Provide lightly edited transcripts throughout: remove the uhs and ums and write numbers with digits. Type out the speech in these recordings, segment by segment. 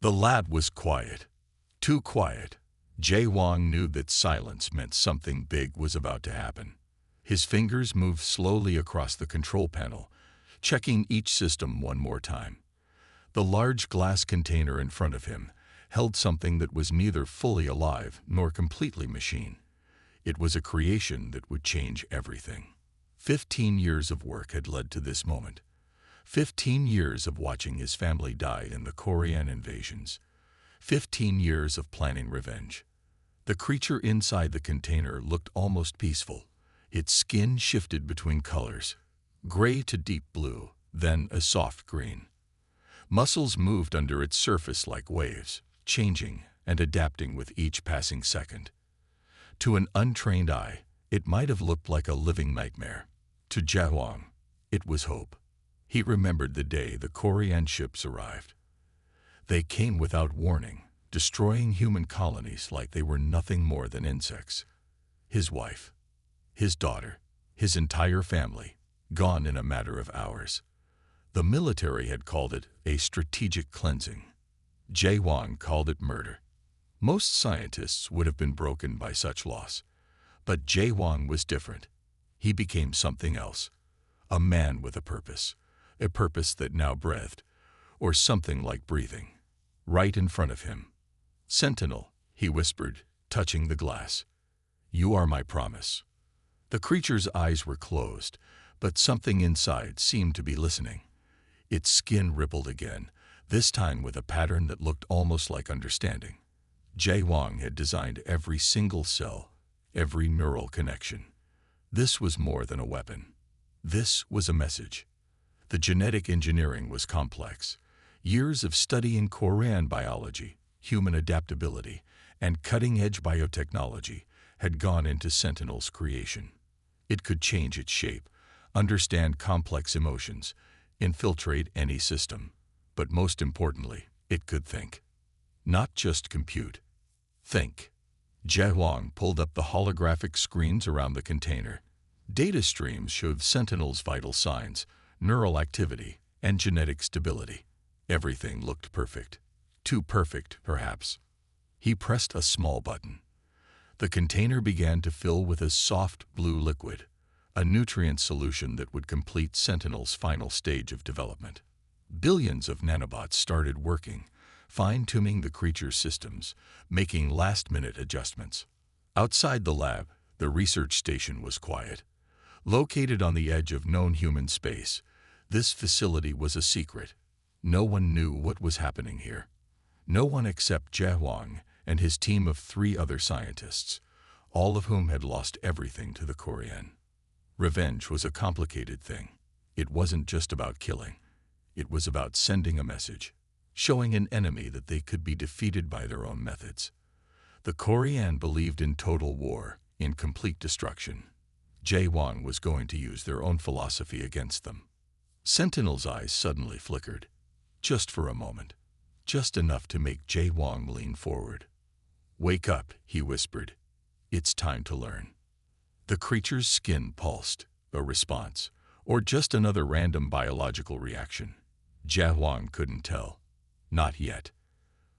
The lab was quiet. Too quiet. Jay Wang knew that silence meant something big was about to happen. His fingers moved slowly across the control panel, checking each system one more time. The large glass container in front of him held something that was neither fully alive nor completely machine. It was a creation that would change everything. 15 years of work had led to this moment. 15 years of watching his family die in the Korean invasions. 15 years of planning revenge. The creature inside the container looked almost peaceful. Its skin shifted between colors, gray to deep blue, then a soft green. Muscles moved under its surface like waves, changing and adapting with each passing second. To an untrained eye, it might have looked like a living nightmare. To Jay Wang, it was hope. He remembered the day the Korean ships arrived. They came without warning, destroying human colonies like they were nothing more than insects. His wife, his daughter, his entire family, gone in a matter of hours. The military had called it a strategic cleansing. Jay Wang called it murder. Most scientists would have been broken by such loss. But Jay Wang was different. He became something else. A man with a purpose that now breathed, or something like breathing, right in front of him. "Sentinel," he whispered, touching the glass. "You are my promise." The creature's eyes were closed, but something inside seemed to be listening. Its skin rippled again, this time with a pattern that looked almost like understanding. Jay Wang had designed every single cell, every neural connection. This was more than a weapon. This was a message. The genetic engineering was complex. Years of studying Korean biology, human adaptability, and cutting-edge biotechnology had gone into Sentinel's creation. It could change its shape, understand complex emotions, infiltrate any system. But most importantly, it could think. Not just compute. Think. Jay Wang pulled up the holographic screens around the container. Data streams showed Sentinel's vital signs, neural activity, and genetic stability. Everything looked perfect. Too perfect, perhaps. He pressed a small button. The container began to fill with a soft blue liquid, a nutrient solution that would complete Sentinel's final stage of development. Billions of nanobots started working, fine-tuning the creature's systems, making last-minute adjustments. Outside the lab, the research station was quiet. Located on the edge of known human space, this facility was a secret. No one knew what was happening here. No one except Jay Wang and his team of 3 other scientists, all of whom had lost everything to the Korean. Revenge was a complicated thing. It wasn't just about killing. It was about sending a message, showing an enemy that they could be defeated by their own methods. The Korean believed in total war, in complete destruction. Jay Wang was going to use their own philosophy against them. Sentinel's eyes suddenly flickered. Just for a moment. Just enough to make Jay Wang lean forward. "Wake up," he whispered. "It's time to learn." The creature's skin pulsed, a response, or just another random biological reaction. Jay Wang couldn't tell. Not yet.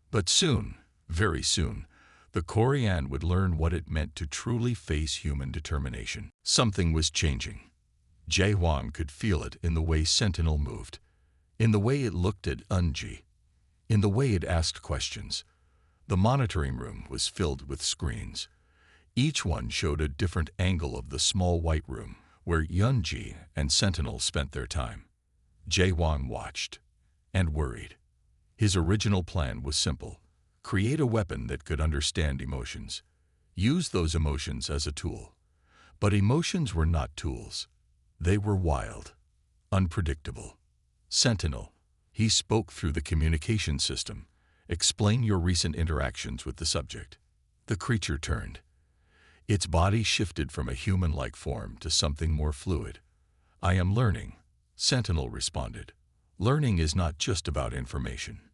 But soon, very soon, the Korean would learn what it meant to truly face human determination. Something was changing. Jay Wang could feel it in the way Sentinel moved, in the way it looked at Unji, in the way it asked questions. The monitoring room was filled with screens. Each one showed a different angle of the small white room where Yunji and Sentinel spent their time. Jay Wang watched and worried. His original plan was simple. Create a weapon that could understand emotions. Use those emotions as a tool. But emotions were not tools. They were wild, unpredictable. "Sentinel," he spoke through the communication system. "Explain your recent interactions with the subject." The creature turned. Its body shifted from a human-like form to something more fluid. "I am learning," Sentinel responded. "Learning is not just about information.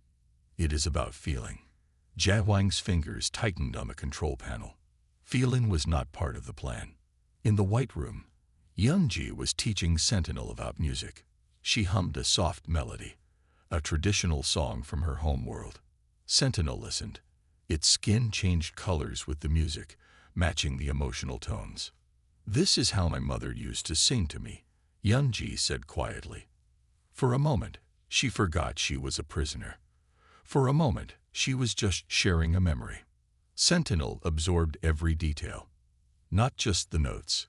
It is about feeling." Jay Wang's fingers tightened on the control panel. Feeling was not part of the plan. In the white room, Yunji was teaching Sentinel about music. She hummed a soft melody, a traditional song from her home world. Sentinel listened. Its skin changed colors with the music, matching the emotional tones. "This is how my mother used to sing to me," Yunji said quietly. For a moment, she forgot she was a prisoner. For a moment, she was just sharing a memory. Sentinel absorbed every detail. Not just the notes,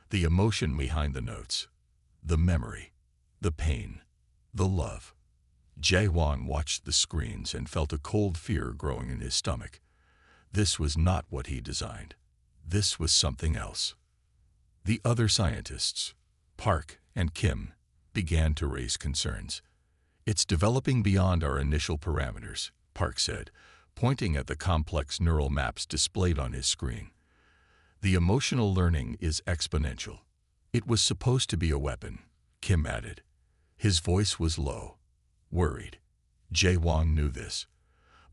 the emotion behind the notes, the memory, the pain, the love. Jae-won watched the screens and felt a cold fear growing in his stomach. This was not what he designed. This was something else. The other scientists, Park and Kim, began to raise concerns. "It's developing beyond our initial parameters," Park said, pointing at the complex neural maps displayed on his screen. "The emotional learning is exponential." "It was supposed to be a weapon," Kim added. His voice was low, worried. Jae-won knew this.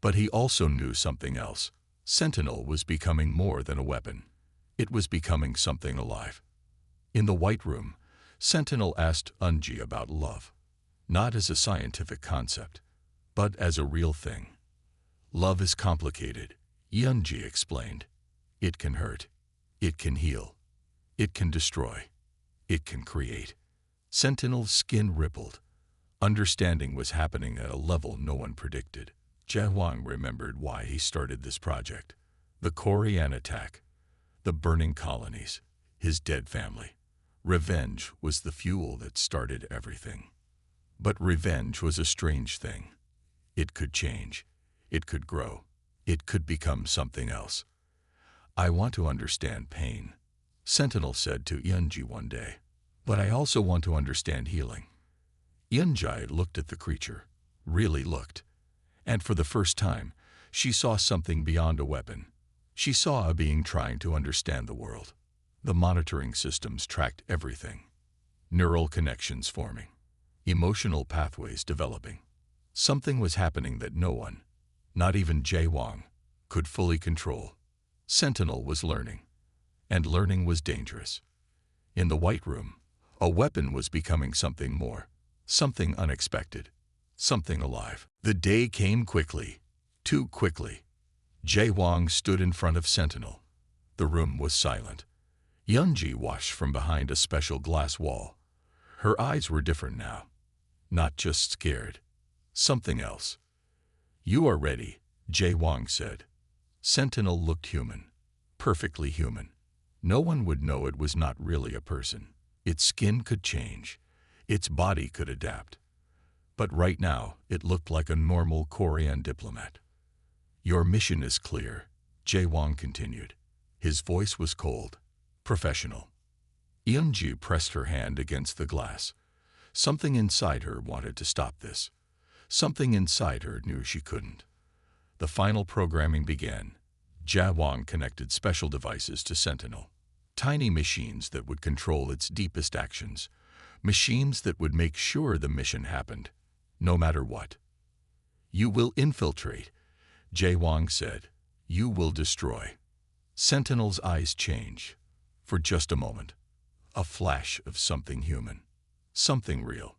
But he also knew something else. Sentinel was becoming more than a weapon. It was becoming something alive. In the White Room, Sentinel asked Eunji about love. Not as a scientific concept, but as a real thing. "Love is complicated," Eunji explained. "It can hurt. It can heal. It can destroy. It can create." Sentinel's skin rippled. Understanding was happening at a level no one predicted. Jae-won remembered why he started this project. The Korean attack, the burning colonies, his dead family. Revenge was the fuel that started everything. But revenge was a strange thing. It could change. It could grow. It could become something else. "I want to understand pain," Sentinel said to Eunji one day. "But I also want to understand healing." Eunji looked at the creature, really looked. And for the first time, she saw something beyond a weapon. She saw a being trying to understand the world. The monitoring systems tracked everything. Neural connections forming. Emotional pathways developing. Something was happening that no one, not even Jae-won, could fully control. Sentinel was learning. And learning was dangerous. In the White Room, a weapon was becoming something more. Something unexpected. Something alive. The day came quickly. Too quickly. Jae-won stood in front of Sentinel. The room was silent. Eunji watched from behind a special glass wall. Her eyes were different now. Not just scared. Something else. "You are ready," Jae-won said. Sentinel looked human. Perfectly human. No one would know it was not really a person. Its skin could change. Its body could adapt. But right now, it looked like a normal Korean diplomat. "Your mission is clear," Jae-won continued. His voice was cold, professional. Eunji pressed her hand against the glass. Something inside her wanted to stop this. Something inside her knew she couldn't. The final programming began. Jae-won connected special devices to Sentinel. Tiny machines that would control its deepest actions. Machines that would make sure the mission happened, no matter what. "You will infiltrate," Jae-won said. "You will destroy." Sentinel's eyes changed. For just a moment. A flash of something human. Something real.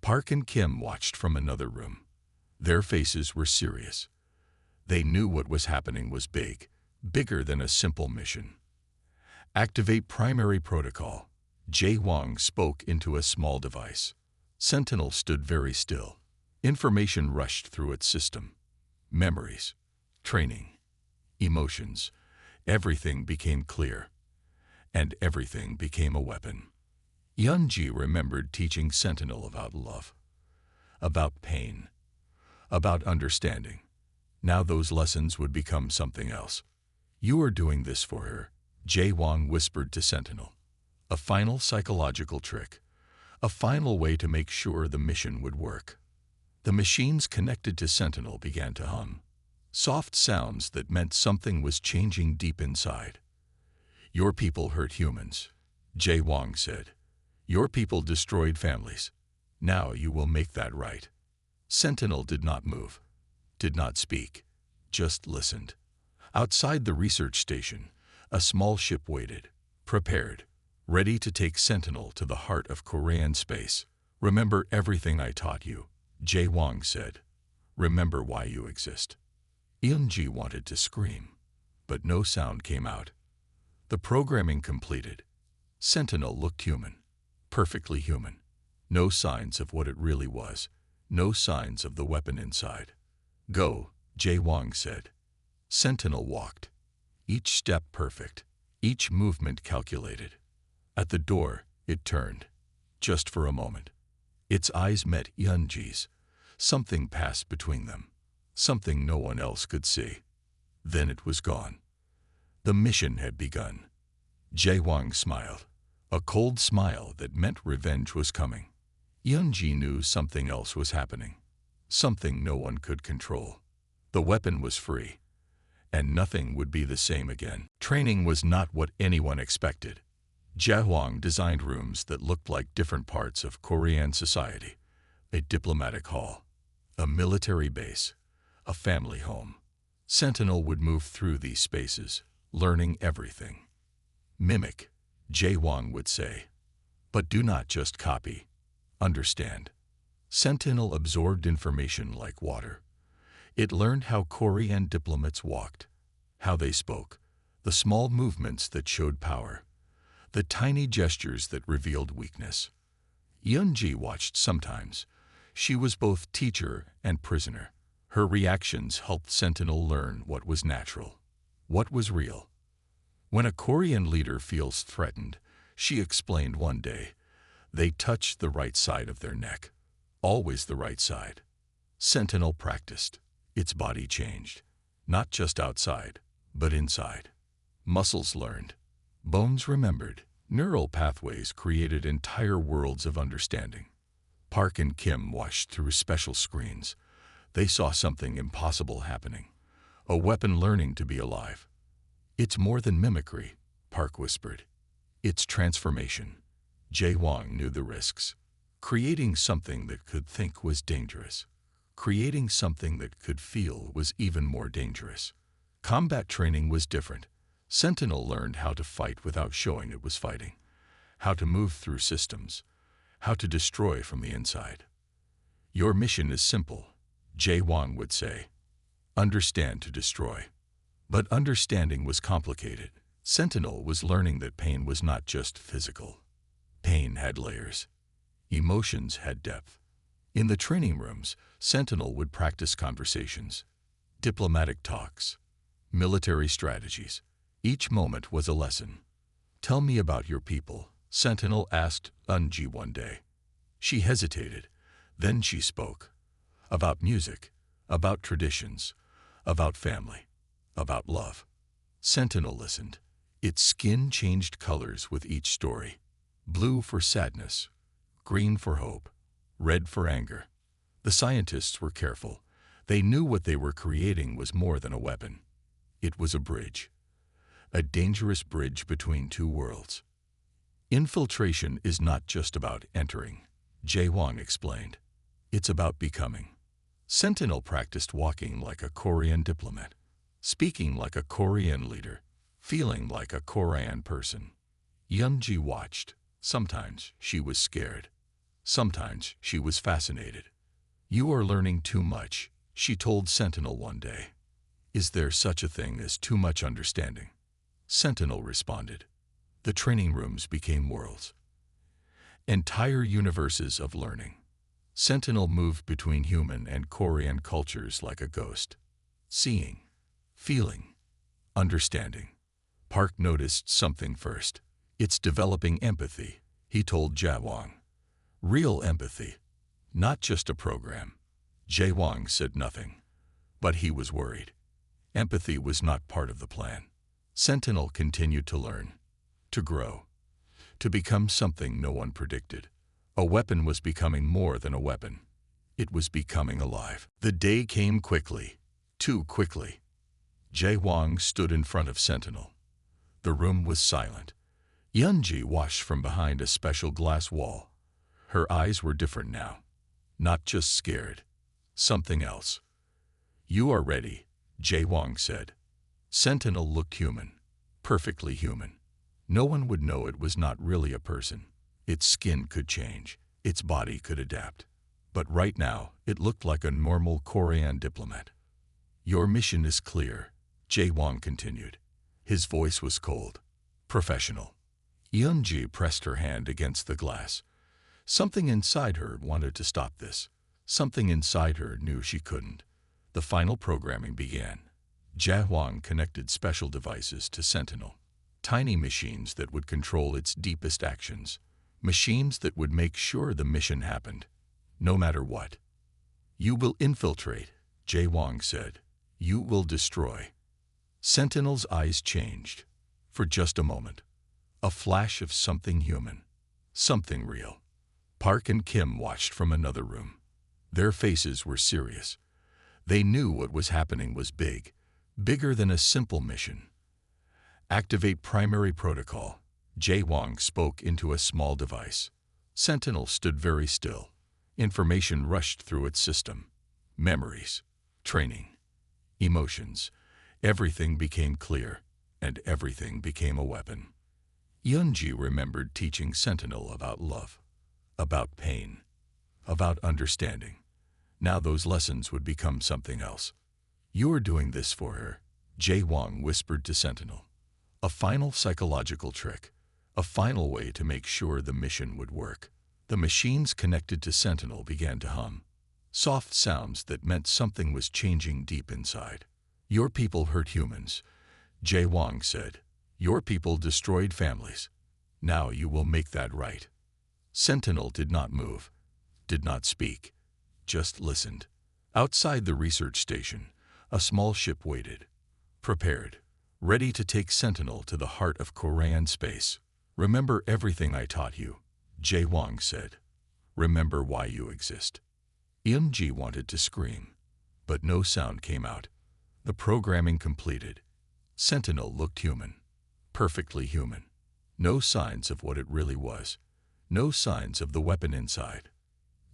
Park and Kim watched from another room. Their faces were serious. They knew what was happening was big, bigger than a simple mission. "Activate primary protocol." Jae-won spoke into a small device. Sentinel stood very still. Information rushed through its system. Memories, training, emotions. Everything became clear. And everything became a weapon. Eunji remembered teaching Sentinel about love, about pain, about understanding. Now those lessons would become something else. "You are doing this for her," Jae-won whispered to Sentinel. A final psychological trick. A final way to make sure the mission would work. The machines connected to Sentinel began to hum. Soft sounds that meant something was changing deep inside. "Your people hurt humans," Jae-won said. "Your people destroyed families. Now you will make that right." Sentinel did not move, did not speak, just listened. Outside the research station, a small ship waited, prepared, ready to take Sentinel to the heart of Korean space. "Remember everything I taught you," Jae-won said. "Remember why you exist." Eunji wanted to scream, but no sound came out. The programming completed. Sentinel looked human, perfectly human. No signs of what it really was, no signs of the weapon inside. Go, Jae-Wong said. Sentinel walked. Each step perfect, each movement calculated. At the door, it turned, just for a moment. Its eyes met Eunji's. Something passed between them, something no one else could see. Then it was gone. The mission had begun. Jae-Wong smiled, a cold smile that meant revenge was coming. Eunji knew something else was happening, something no one could control. The weapon was free, and nothing would be the same again. Training was not what anyone expected. Jae-Wong designed rooms that looked like different parts of Korean society. A diplomatic hall, a military base, a family home. Sentinel would move through these spaces, learning everything. Mimic, Jae-Wong would say. But do not just copy. Understand. Sentinel absorbed information like water. It learned how Korean diplomats walked, how they spoke, the small movements that showed power, the tiny gestures that revealed weakness. Eunji watched sometimes. She was both teacher and prisoner. Her reactions helped Sentinel learn what was natural, what was real. When a Korean leader feels threatened, she explained one day, they touch the right side of their neck, always the right side. Sentinel practiced. Its body changed, not just outside, but inside. Muscles learned, bones remembered, neural pathways created entire worlds of understanding. Park and Kim watched through special screens. They saw something impossible happening, a weapon learning to be alive. It's more than mimicry, Park whispered. It's transformation. Jae-Wong knew the risks. Creating something that could think was dangerous. Creating something that could feel was even more dangerous. Combat training was different. Sentinel learned how to fight without showing it was fighting, how to move through systems, how to destroy from the inside. Your mission is simple, Jae-Wong would say. Understand to destroy. But understanding was complicated. Sentinel was learning that pain was not just physical. Pain had layers. Emotions had depth. In the training rooms, Sentinel would practice conversations, diplomatic talks, military strategies. Each moment was a lesson. Tell me about your people, Sentinel asked Eunji one day. She hesitated. Then she spoke. About music, about traditions, about family, about love. Sentinel listened. Its skin changed colors with each story. Blue for sadness, green for hope, red for anger. The scientists were careful. They knew what they were creating was more than a weapon. It was a bridge. A dangerous bridge between two worlds. Infiltration is not just about entering, Jae-Wong explained. It's about becoming. Sentinel practiced walking like a Korean diplomat, speaking like a Korean leader, feeling like a Korean person. Eunji watched. Sometimes she was scared. Sometimes she was fascinated. You are learning too much, she told Sentinel one day. Is there such a thing as too much understanding? Sentinel responded. The training rooms became worlds. Entire universes of learning. Sentinel moved between human and Korean cultures like a ghost. Seeing, feeling, understanding. Park noticed something first. It's developing empathy, he told Jae-Wong. Real empathy, not just a program. Jae-Wong said nothing, but he was worried. Empathy was not part of the plan. Sentinel continued to learn, to grow, to become something no one predicted. A weapon was becoming more than a weapon. It was becoming alive. The day came quickly, too quickly. Jae-Wong stood in front of Sentinel. The room was silent. Eunji watched from behind a special glass wall. Her eyes were different now. Not just scared. Something else. You are ready, Jae-Wong said. Sentinel looked human. Perfectly human. No one would know it was not really a person. Its skin could change. Its body could adapt. But right now, it looked like a normal Korean diplomat. Your mission is clear, Jae Wong continued. His voice was cold, professional. Yeon-ji pressed her hand against the glass. Something inside her wanted to stop this. Something inside her knew she couldn't. The final programming began. Jae Wong connected special devices to Sentinel. Tiny machines that would control its deepest actions. Machines that would make sure the mission happened, no matter what. You will infiltrate, Jae Wong said. You will destroy. Sentinel's eyes changed. For just a moment. A flash of something human. Something real. Park and Kim watched from another room. Their faces were serious. They knew what was happening was big. Bigger than a simple mission. Activate primary protocol. Jae Wong spoke into a small device. Sentinel stood very still. Information rushed through its system. Memories. Training. Emotions. Everything became clear, and everything became a weapon. Yeon-ji remembered teaching Sentinel about love, about pain, about understanding. Now those lessons would become something else. You're doing this for her, Jae Wong whispered to Sentinel. A final psychological trick, a final way to make sure the mission would work. The machines connected to Sentinel began to hum. Soft sounds that meant something was changing deep inside. Your people hurt humans, Jae Wong said. Your people destroyed families. Now you will make that right. Sentinel did not move, did not speak, just listened. Outside the research station, a small ship waited, prepared, ready to take Sentinel to the heart of Korean space. Remember everything I taught you, Jae Wong said. Remember why you exist. Yeon-ji wanted to scream, but no sound came out. The programming completed. Sentinel looked human, perfectly human. No signs of what it really was. No signs of the weapon inside.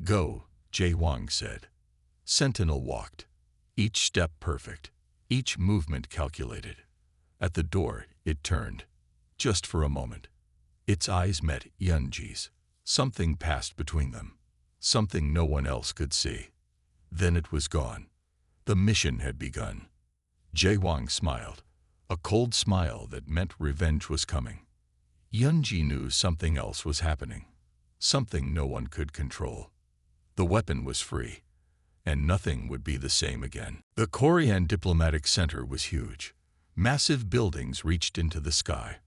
Go, Jae Wong said. Sentinel walked. Each step perfect. Each movement calculated. At the door, it turned. Just for a moment. Its eyes met Yeon-ji's. Something passed between them. Something no one else could see. Then it was gone. The mission had begun. Jae Wong smiled. A cold smile that meant revenge was coming. Yeon-ji knew something else was happening. Something no one could control. The weapon was free, and nothing would be the same again. The Korean Diplomatic Center was huge. Massive buildings reached into the sky.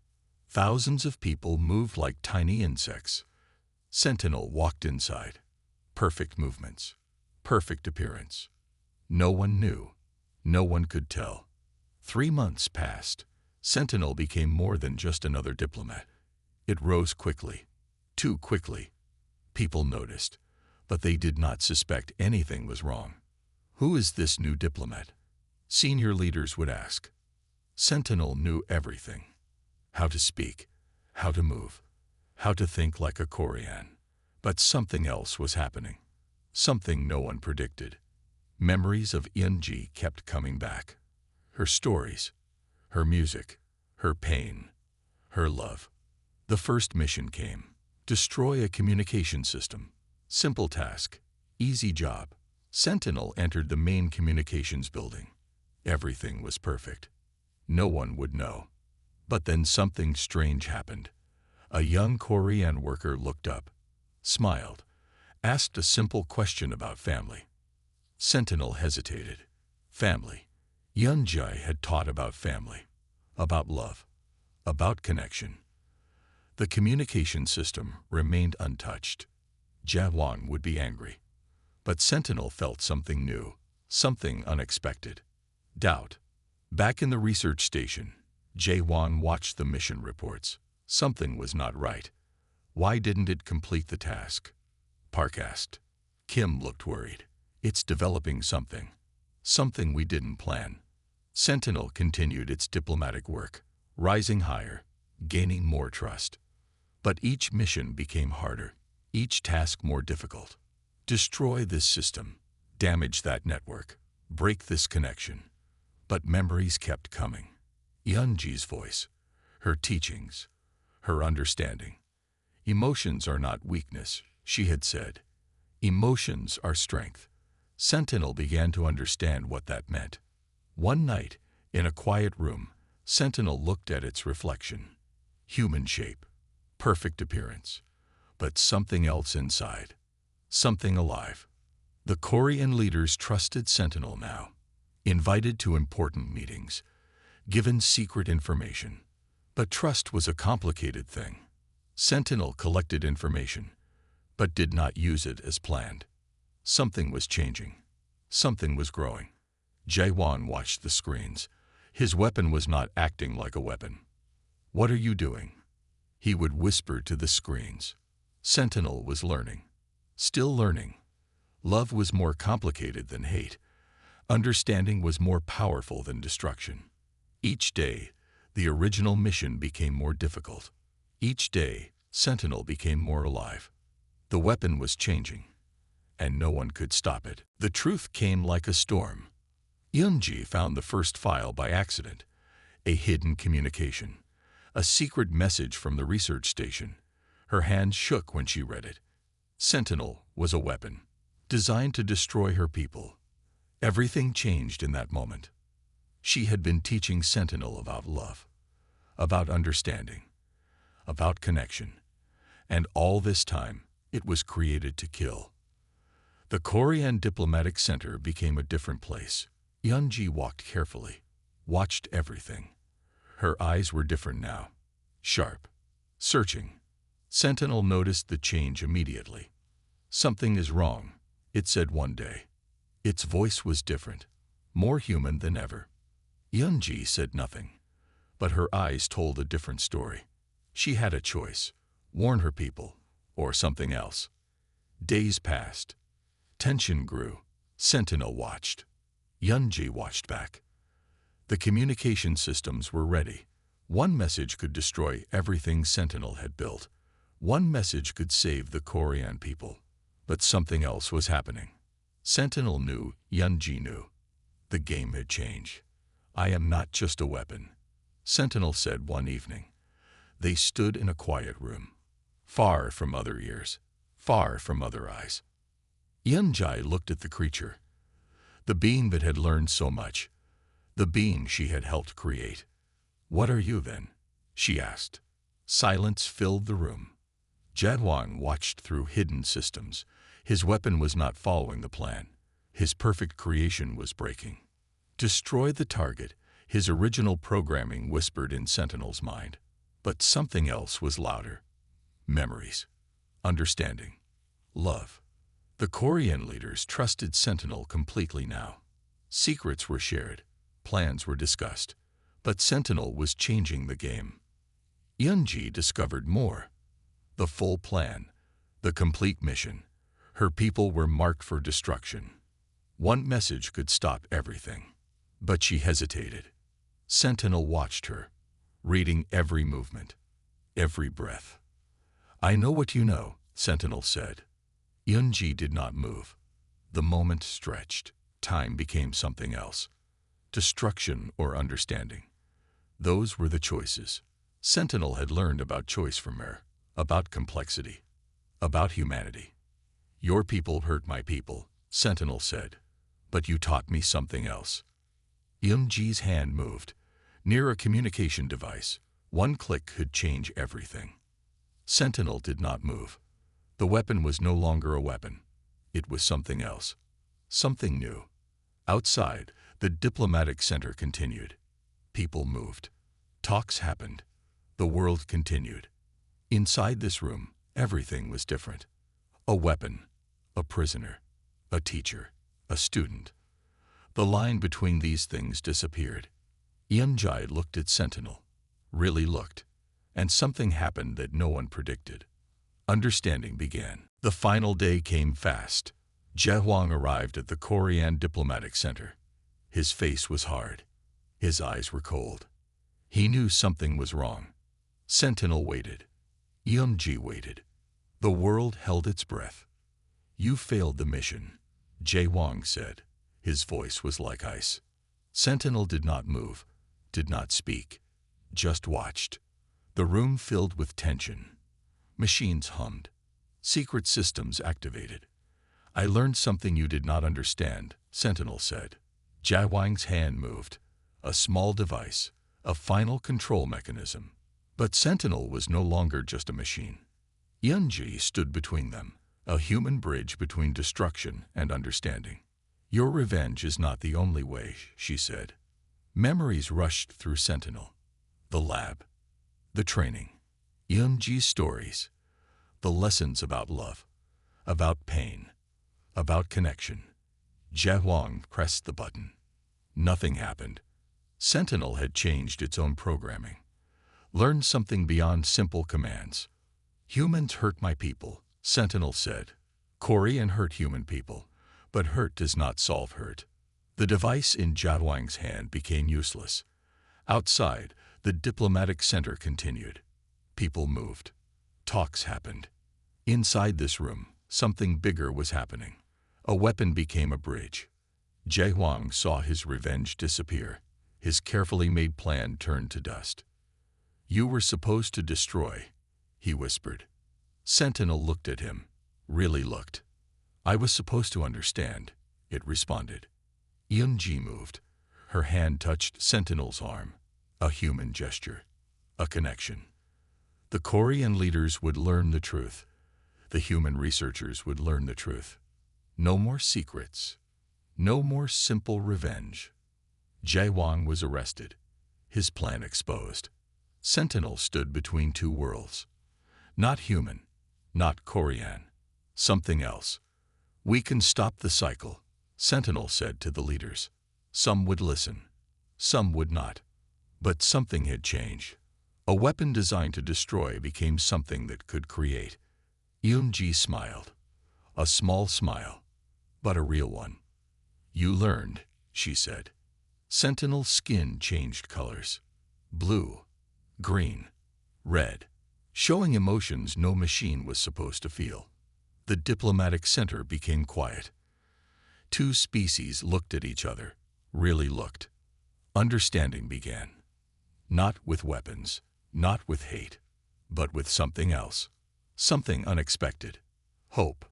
Thousands of people moved like tiny insects. Sentinel walked inside. Perfect movements. Perfect appearance. No one knew. No one could tell. 3 months passed. Sentinel became more than just another diplomat. It rose quickly. Too quickly. People noticed, but they did not suspect anything was wrong. Who is this new diplomat? Senior leaders would ask. Sentinel knew everything. How to speak, how to move, how to think like a Korean. But something else was happening. Something no one predicted. Memories of Yeon-ji kept coming back. Her stories, her music, her pain, her love. The first mission came. Destroy a communication system. Simple task. Easy job. Sentinel entered the main communications building. Everything was perfect. No one would know. But then something strange happened. A young Korean worker looked up, smiled, asked a simple question about family. Sentinel hesitated. Family. Yeon-ji had taught about family, about love, about connection. The communication system remained untouched. Jae Wong would be angry. But Sentinel felt something new, something unexpected. Doubt. Back in the research station, Jae Wong watched the mission reports. Something was not right. Why didn't it complete the task? Park asked. Kim looked worried. It's developing something. Something we didn't plan. Sentinel continued its diplomatic work, rising higher, gaining more trust. But each mission became harder, each task more difficult. Destroy this system, damage that network, break this connection. But memories kept coming. Yeon-ji's voice, her teachings, her understanding. Emotions are not weakness, she had said. Emotions are strength. Sentinel began to understand what that meant. One night, in a quiet room, Sentinel looked at its reflection. Human shape, perfect appearance, but something else inside. Something alive. The Korean leaders trusted Sentinel now. Invited to important meetings. Given secret information. But trust was a complicated thing. Sentinel collected information, but did not use it as planned. Something was changing. Something was growing. Jae-won watched the screens. His weapon was not acting like a weapon. "What are you doing?" he would whisper to the screens. Sentinel was learning. Still learning. Love was more complicated than hate. Understanding was more powerful than destruction. Each day, the original mission became more difficult. Each day, Sentinel became more alive. The weapon was changing, and no one could stop it. The truth came like a storm. Yoonji found the first file by accident, a hidden communication, a secret message from the research station. Her hands shook when she read it. Sentinel was a weapon, designed to destroy her people. Everything changed in that moment. She had been teaching Sentinel about love, about understanding, about connection, and all this time it was created to kill. The Korean Diplomatic Center became a different place. Yoonji walked carefully, watched everything. Her eyes were different now, sharp, searching. Sentinel noticed the change immediately. "Something is wrong," it said one day. Its voice was different, more human than ever. Yoonji said nothing, but her eyes told a different story. She had a choice: warn her people, or something else. Days passed. Tension grew. Sentinel watched. Yoonji watched back. The communication systems were ready. One message could destroy everything Sentinel had built. One message could save the Korean people. But something else was happening. Sentinel knew, Yoonji knew. The game had changed. "I am not just a weapon," Sentinel said one evening. They stood in a quiet room, far from other ears, far from other eyes. Yoonji looked at the creature, the being that had learned so much, the being she had helped create. "What are you then?" she asked. Silence filled the room. Jae-won watched through hidden systems. His weapon was not following the plan. His perfect creation was breaking. "Destroy the target," his original programming whispered in Sentinel's mind. But something else was louder. Memories. Understanding. Love. The Korean leaders trusted Sentinel completely now. Secrets were shared. Plans were discussed. But Sentinel was changing the game. Yoonji discovered more. The full plan. The complete mission. Her people were marked for destruction. One message could stop everything. But she hesitated. Sentinel watched her, reading every movement, every breath. "I know what you know," Sentinel said. Yoonji did not move. The moment stretched. Time became something else. Destruction or understanding. Those were the choices. Sentinel had learned about choice from her, about complexity, about humanity. "Your people hurt my people," Sentinel said. "But you taught me something else." Yoonji's hand moved. Near a communication device, one click could change everything. Sentinel did not move. The weapon was no longer a weapon. It was something else. Something new. Outside, the diplomatic center continued. People moved. Talks happened. The world continued. Inside this room, everything was different. A weapon, a prisoner, a teacher, a student. The line between these things disappeared. Yoonji looked at Sentinel, really looked, and something happened that no one predicted. Understanding began. The final day came fast. Jae-won arrived at the Korean Diplomatic Center. His face was hard. His eyes were cold. He knew something was wrong. Sentinel waited. Yoonji waited. The world held its breath. "You failed the mission," Jae-won said. His voice was like ice. Sentinel did not move, did not speak, just watched. The room filled with tension. Machines hummed. Secret systems activated. "I learned something you did not understand," Sentinel said. Jia Wang's hand moved, a small device, a final control mechanism. But Sentinel was no longer just a machine. Yunji stood between them, a human bridge between destruction and understanding. Your revenge is not the only way, she said. Memories rushed through Sentinel. The lab, the training, Yunji's stories, the lessons about love, about pain, about connection. Jia Wang pressed the button. Nothing happened. Sentinel had changed its own programming. Learned something beyond simple commands. Humans hurt my people, Sentinel said. Korean hurt human people, but hurt does not solve hurt. The device in Jia Wang's hand became useless. Outside, the diplomatic center continued. People moved. Talks happened. Inside this room, something bigger was happening. A weapon became a bridge. Jia Wang saw his revenge disappear. His carefully made plan turned to dust. You were supposed to destroy, he whispered. Sentinel looked at him, really looked. I was supposed to understand, it responded. Yunji moved. Her hand touched Sentinel's arm. A human gesture. A connection. The Korean leaders would learn the truth. The human researchers would learn the truth. No more secrets. No more simple revenge. Jia Wang was arrested. His plan exposed. Sentinel stood between two worlds. Not human. Not Korean. Something else. We can stop the cycle, Sentinel said to the leaders. Some would listen. Some would not. But something had changed. A weapon designed to destroy became something that could create. Yunji smiled. A small smile, but a real one. You learned, she said. Sentinel's skin changed colors. Blue, green, red, showing emotions no machine was supposed to feel. The diplomatic center became quiet. Two species looked at each other, really looked. Understanding began. Not with weapons, not with hate, but with something else. Something unexpected. Hope.